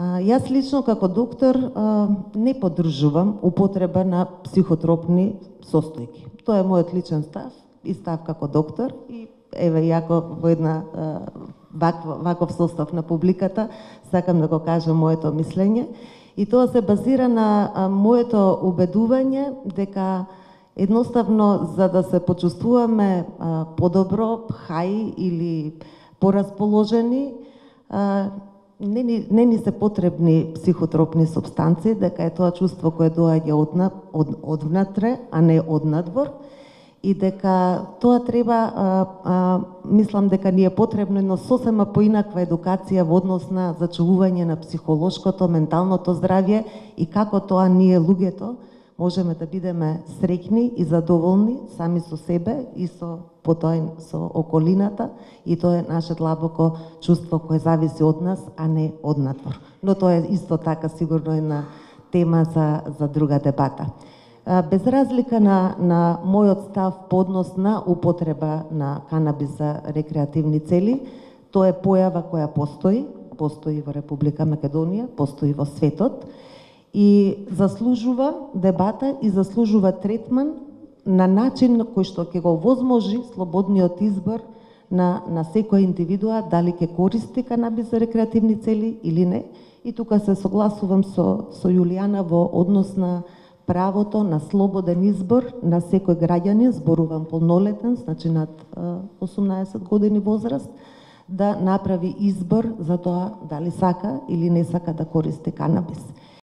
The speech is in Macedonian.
Јас лично како доктор не поддржувам употреба на психотропни состојки. Тоа е мојот личен став и став како доктор и еве јако во една ваков состав на публиката сакам да го кажам моето мислење и тоа се базира на моето убедување дека едноставно за да се почувствуваме подобро, хај или порасположени, не ни се потребни психотропни супстанции, дека е тоа чувство кое доаѓа од внатре, а не од надвор, и дека тоа треба, мислам дека ни е потребно едно сосема поинаква едукација во однос на зачувување на психолошкото, менталното здравје и како тоа ние луѓето можеме да бидеме среќни и задоволни сами со себе и потоа со околината, и тоа е наше длабоко чувство кое зависи од нас, а не од надвор. Но тоа е исто така сигурно една тема за друга дебата. Без разлика на мојот став по однос на употреба на канабис за рекреативни цели, тоа е појава која постои во Република Македонија, постои во светот и заслужува дебата и заслужува третман на начин на кој што ќе го возможи слободниот избор на секоја индивидуа дали ќе користи канабис за рекреативни цели или не. И тука се согласувам со Јулијана во однос на правото на слободен избор на секој граѓанин, зборувам полнолетен, значи над 18 години возраст, да направи избор за тоа дали сака или не сака да користи канабис.